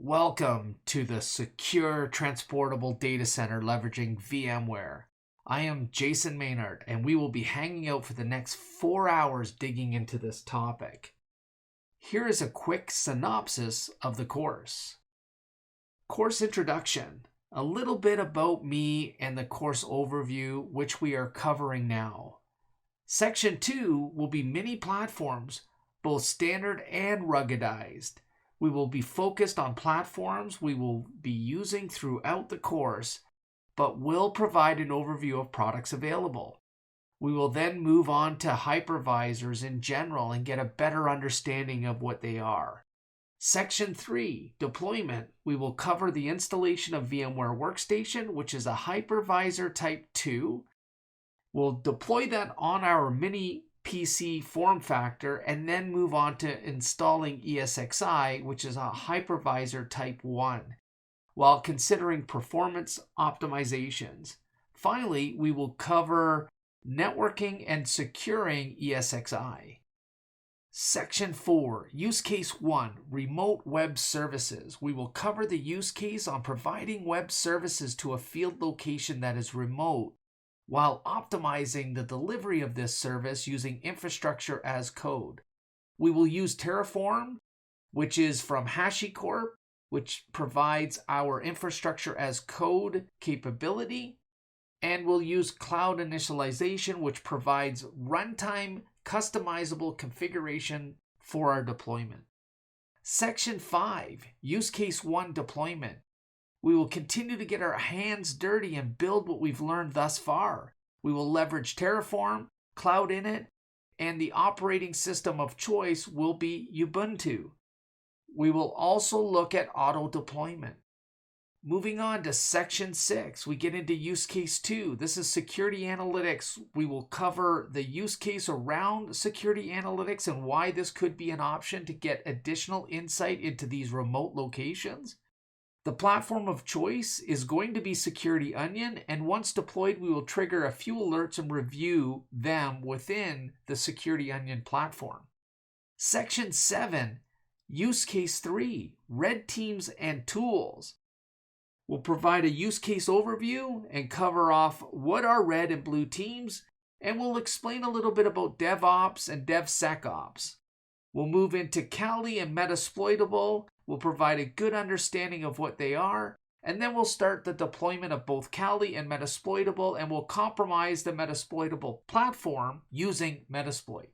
Welcome to the Secure Transportable Data Center leveraging VMware. I am Jason Maynard, and we will be hanging out for the next 4 hours digging into this topic. Here is a quick synopsis of the course. Course introduction, a little bit about me and the course overview, which we are covering now. Section 2 will be mini platforms, both standard and ruggedized. We will be focused on platforms we will be using throughout the course, but will provide an overview of products available. We will then move on to hypervisors in general and get a better understanding of what they are. Section 3, deployment, we will cover the installation of VMware Workstation, which is a hypervisor type 2. We'll deploy that on our mini PC form factor and then move on to installing ESXi, which is a hypervisor type 1, while considering performance optimizations. Finally, we will cover networking and securing ESXi. Section 4, Use Case 1, Remote Web Services. We will cover the use case on providing web services to a field location that is remote, while optimizing the delivery of this service using infrastructure as code. We will use Terraform, which is from HashiCorp, which provides our infrastructure as code capability, and we'll use Cloud Initialization, which provides runtime customizable configuration for our deployment. Section 5, Use Case 1 Deployment. We will continue to get our hands dirty and build what we've learned thus far. We will leverage Terraform, Cloud Init, and the operating system of choice will be Ubuntu. We will also look at auto deployment. Moving on to Section 6, we get into Use Case 2. This is Security Analytics. We will cover the use case around Security Analytics and why this could be an option to get additional insight into these remote locations. The platform of choice is going to be Security Onion, and once deployed, we will trigger a few alerts and review them within the Security Onion platform. Section 7, Use Case 3, Red Teams and Tools. We'll provide a use case overview and cover off what are red and blue teams, and we'll explain a little bit about DevOps and DevSecOps. We'll move into Kali and Metasploitable. We'll provide a good understanding of what they are, and then we'll start the deployment of both Kali and Metasploitable, and we'll compromise the Metasploitable platform using Metasploit.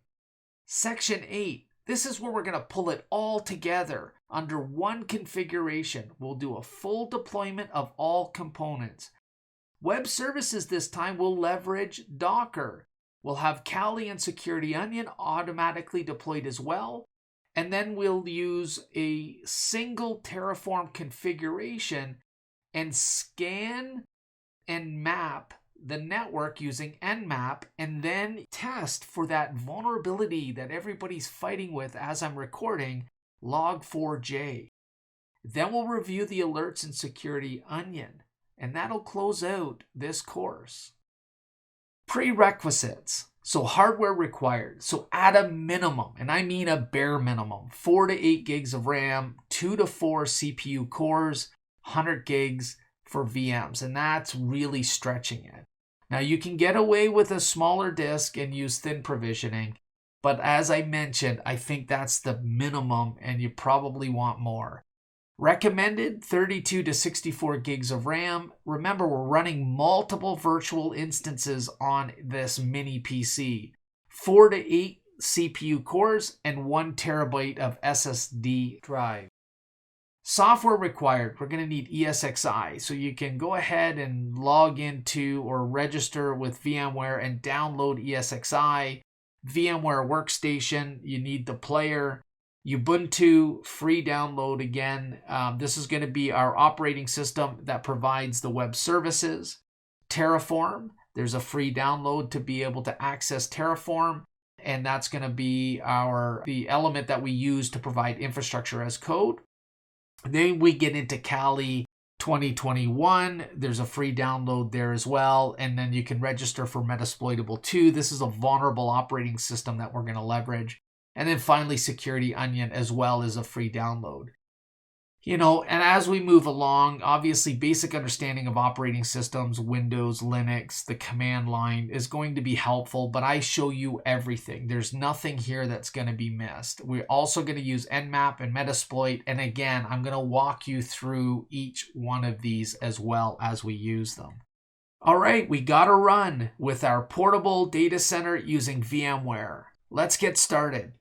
Section 8, this is where we're going to pull it all together under one configuration. We'll do a full deployment of all components. Web services this time will leverage Docker. We'll have Kali and Security Onion automatically deployed as well. And then we'll use a single Terraform configuration and scan and map the network using Nmap, and then test for that vulnerability that everybody's fighting with as I'm recording, Log4j. Then we'll review the alerts in Security Onion, and that'll close out this course. Prerequisites. So hardware required. So at a minimum, and I mean a bare minimum, 4 to 8 gigs of RAM, 2 to 4 CPU cores, 100 gigs for VMs, and that's really stretching it. Now you can get away with a smaller disk and use thin provisioning, but as I mentioned, I think that's the minimum and you probably want more. Recommended 32 to 64 gigs of RAM. Remember, we're running multiple virtual instances on this mini PC. 4 to 8 CPU cores and 1 terabyte of SSD drive. Software required. We're going to need ESXi. So you can go ahead and log into or register with VMware and download ESXi. VMware Workstation, you need the player. Ubuntu, free download again. This is going to be our operating system that provides the web services. Terraform, there's a free download to be able to access Terraform, and that's going to be the element that we use to provide infrastructure as code. Then we get into Kali 2021. There's a free download there as well, and then you can register for Metasploitable 2. This is a vulnerable operating system that we're going to leverage. And then finally, Security Onion as well as a free download. And as we move along, obviously basic understanding of operating systems, Windows, Linux, the command line is going to be helpful, but I show you everything. There's nothing here that's going to be missed. We're also going to use Nmap and Metasploit, and again, I'm going to walk you through each one of these as well as we use them. All right, we got to run with our portable data center using VMware. Let's get started.